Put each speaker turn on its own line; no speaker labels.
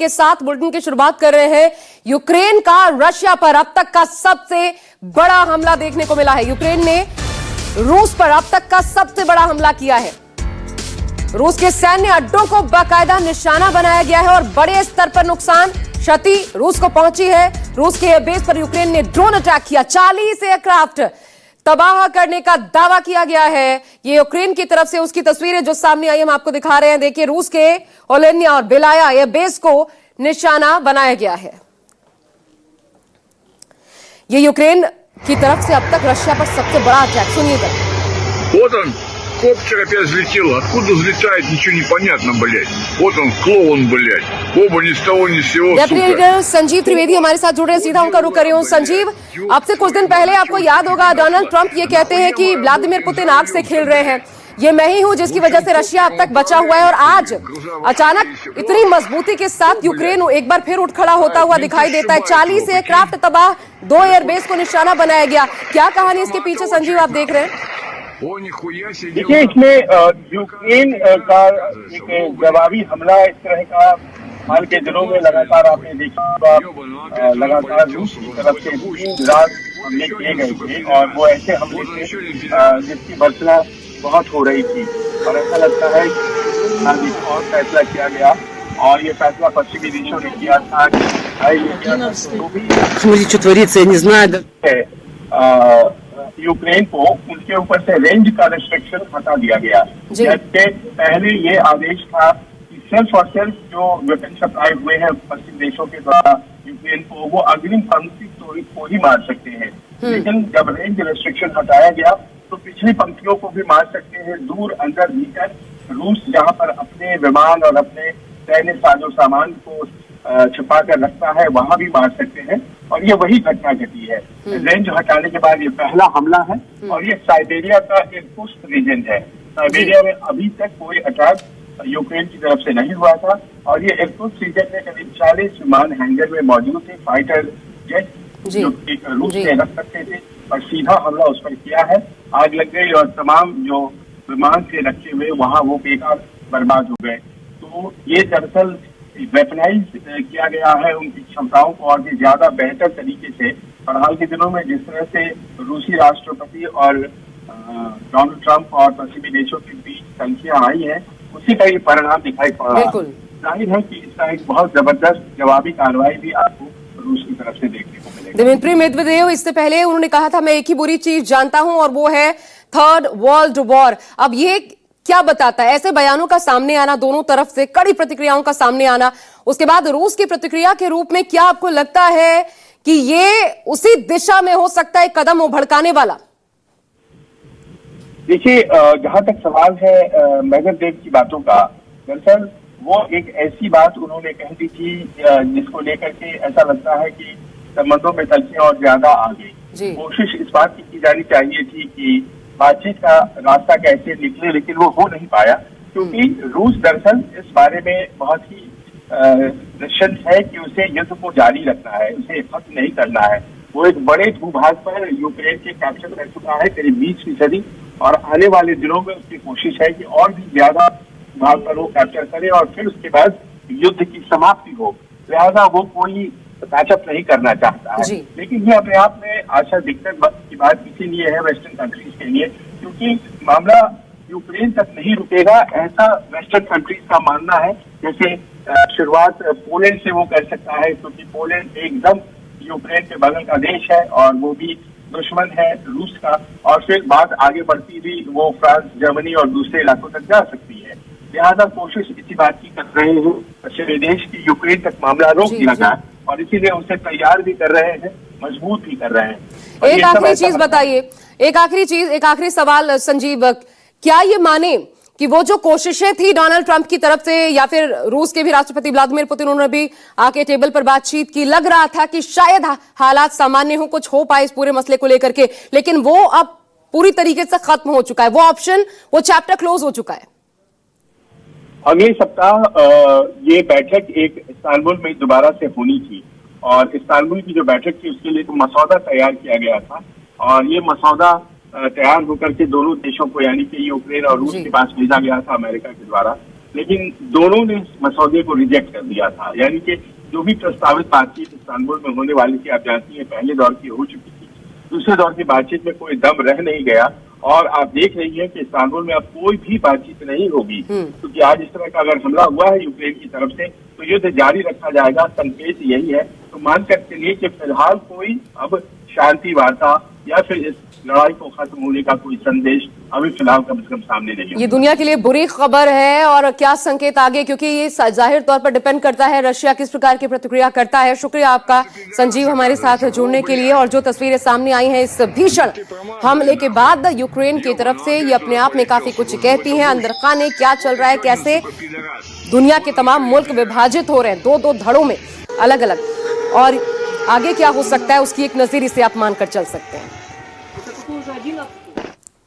के साथ बुलेटिन की शुरुआत कर रहे हैं। यूक्रेन का रशिया पर अब तक का सबसे बड़ा हमला देखने को मिला है। यूक्रेन ने रूस पर अब तक का सबसे बड़ा हमला किया है। रूस के सैन्य अड्डों को बाकायदा निशाना बनाया गया है और बड़े स्तर पर नुकसान, क्षति रूस को पहुंची है। रूस के बेस पर यूक्रेन ने ड्रोन अटैक किया, 40 एयरक्राफ्ट तबाह करने का दावा किया गया है। ये यूक्रेन की तरफ से उसकी तस्वीरें जो सामने आई हम आपको दिखा रहे हैं। देखिए, रूस के ओलेनिया और बेलाया ये बेस को निशाना बनाया गया है। ये यूक्रेन की तरफ से अब तक रशिया पर सबसे बड़ा अटैक, सुनिएगा।
Вот он, коптер опять взлетел. Откуда взлетает, ничего не понятно, блядь. Вот он, клоун, блядь. Оба ни с того ни с сего,
सुपर। संजीव त्रिवेदी हमारे साथ जुड़ रहे हैं, सीधा उनका रुख कर रही हूं। संजीव, अब से कुछ दिन पहले आपको याद होगा डोनाल्ड ट्रंप ये कहते हैं कि व्लादिमीर पुतिन आग से खेल रहे हैं, ये मैं ही हूं जिसकी वजह से रशिया अब तक बचा हुआ है। और आज अचानक इतनी मजबूती के साथ यूक्रेन एक बार फिर उठ खड़ा होता हुआ दिखाई देता है। 40 एयरक्राफ्ट तबाह, 2 एयरबेस को निशाना बनाया गया। क्या कहानी इसके पीछे संजीव, आप देख रहे हैं?
देखिए, इसमें यूक्रेन का एक जवाबी हमला इस तरह का हाल के दिनों में लगातार आपने देखा होगा। लगातार रूस की तरफ से 3 रात हमले किए गए थे और वो ऐसे हमले थे जिसकी भर्त्सना बहुत हो रही थी। और ऐसा लगता है कि और फैसला किया गया और ये फैसला पश्चिमी देशों ने किया था कि यूक्रेन को उनके ऊपर से रेंज का रिस्ट्रिक्शन हटा दिया गया। जबकि पहले ये आदेश था कि सिर्फ और सिर्फ जो वेपन सप्लाई हुए हैं पश्चिमी देशों के द्वारा यूक्रेन को, वो अग्रिम पंक्ति को ही मार सकते हैं। लेकिन जब रेंज रिस्ट्रिक्शन हटाया गया तो पिछली पंक्तियों को भी मार सकते हैं। दूर अंदर भीतर रूस जहाँ पर अपने विमान और अपने सैन्य साजो सामान को छुपा कर रखता है, वहां भी मार सकते हैं। और ये वही घटना घटी है। रेंज हटाने के बाद ये पहला हमला है और ये साइबेरिया का एक पुष्ट रीजन है। साइबेरिया में अभी तक कोई अटैक यूक्रेन की तरफ से नहीं हुआ था और ये इरकुत्स्क रीजन में करीब 40 विमान हैंगर में मौजूद थे, फाइटर जेट जो रूस में रख सकते थे, और सीधा हमला उस पर किया है। आग लग गई और तमाम जो विमान थे रखे हुए वहां वो बेकार बर्बाद हो गए। तो ये दरअसल वेपनाइज किया गया है उनकी क्षमताओं को और भी ज्यादा बेहतर तरीके से। और हाल के दिनों में जिस तरह से रूसी राष्ट्रपति और डोनाल्ड ट्रंप और पश्चिमी देशों के बीच संख्या आई है, उसी का ये परिणाम दिखाई पड़ रहा है। जाहिर है कि इसका एक बहुत जबरदस्त जवाबी कार्रवाई भी आपको रूस की तरफ से देखने को मिलेगी।
दिमित्री मेदवेदेव इससे पहले उन्होंने कहा था, मैं एक ही बुरी चीज जानता हूं और वो है थर्ड वर्ल्ड वॉर। अब ये क्या बताता है? ऐसे बयानों का सामने आना, दोनों तरफ से कड़ी प्रतिक्रियाओं का सामने आना, उसके बाद रूस की प्रतिक्रिया के रूप में क्या आपको लगता है कि ये उसी दिशा में हो सकता है कदम वो भड़काने वाला?
देखिए, जहां तक सवाल है मेदवेदेव की बातों का, दरअसल वो एक ऐसी बात उन्होंने कह दी थी जिसको लेकर के ऐसा लगता है कि संबंधों में तलखियां और ज्यादा आ गई। कोशिश इस बात की जानी चाहिए थी कि बातचीत का रास्ता कैसे निकले, लेकिन वो हो नहीं पाया क्योंकि रूस दरअसल इस बारे में बहुत ही निश्चित है कि उसे युद्ध को जारी रखना है, उसे खत्म नहीं करना है। वो एक बड़े भूभाग पर यूक्रेन के कैप्चर कर चुका है, करीब 20%, और आने वाले दिनों में उसकी कोशिश है कि और भी ज्यादा भाग पर वो कैप्चर करे और फिर उसके बाद युद्ध की समाप्ति हो। लिहाजा वो कोई पैचअप नहीं करना चाहता है। लेकिन ये अपने आप में आशा दिक्कत की बात इसीलिए है वेस्टर्न कंट्रीज के लिए, क्योंकि मामला यूक्रेन तक नहीं रुकेगा ऐसा वेस्टर्न कंट्रीज का मानना है। जैसे शुरुआत पोलैंड से वो कर सकता है क्योंकि पोलैंड एकदम यूक्रेन के बगल का देश है और वो भी दुश्मन है रूस का, और फिर बात आगे बढ़ती भी वो फ्रांस, जर्मनी और दूसरे इलाकों तक जा सकती है। लिहाजा कोशिश इसी बात की कर रहे हैं पश्चिमी देश की यूक्रेन तक मामला रोक दिया जाए और इसीलिए उसे तैयार भी कर रहे हैं, मजबूत भी कर रहे हैं।
एक आखिरी चीज बताइए, एक आखिरी सवाल संजीव, क्या ये माने कि वो जो कोशिशें थी डोनाल्ड ट्रंप की तरफ से या फिर रूस के भी राष्ट्रपति व्लादिमीर पुतिन, उन्होंने भी आके टेबल पर बातचीत की, लग रहा था कि शायद हालात सामान्य हो, कुछ हो पाए इस पूरे मसले को लेकर के, लेकिन वो अब पूरी तरीके से खत्म हो चुका है, वो ऑप्शन, वो चैप्टर क्लोज हो चुका है।
अगले सप्ताह ये बैठक एक इस्तांबुल में दोबारा से होनी थी और इस्तांबुल की जो बैठक थी उसके लिए तो मसौदा तैयार किया गया था और ये मसौदा तैयार होकर के दोनों देशों को यानी कि यूक्रेन और रूस के पास भेजा गया था अमेरिका के द्वारा। लेकिन दोनों ने मसौदे को रिजेक्ट कर दिया था। यानी कि जो भी प्रस्तावित बातचीत इस्तांबुल में होने वाली थी, आप जानती हैं पहले दौर की हो चुकी थी, दूसरे दौर की बातचीत में कोई दम रह नहीं गया और आप देख रही हैं कि इस्तांबुल में अब कोई भी बातचीत नहीं होगी, क्योंकि आज इस तरह का अगर हमला हुआ है यूक्रेन की तरफ से तो युद्ध जारी रखा जाएगा। संकेत यही है। तो मान कर चलिए कि फिलहाल कोई अब शांति वार्ता या फिर इस लड़ाई को खत्म होने का कोई संदेश अभी फिलहाल कम से कम सामने नहीं है।
ये दुनिया के लिए बुरी खबर है और क्या संकेत आगे, क्योंकि ये जाहिर तौर पर डिपेंड करता है रशिया किस प्रकार की प्रतिक्रिया करता है। शुक्रिया आपका संजीव हमारे साथ जुड़ने के लिए। और जो तस्वीरें सामने आई हैं इस भीषण हमले के बाद यूक्रेन की तरफ से, ये अपने आप में काफी कुछ कहती हैं। अंदर खाने क्या चल रहा है, कैसे दुनिया के तमाम मुल्क विभाजित हो रहे हैं दो धड़ों में अलग अलग, और आगे क्या हो सकता है उसकी एक नजर इसे आप मानकर चल सकते हैं।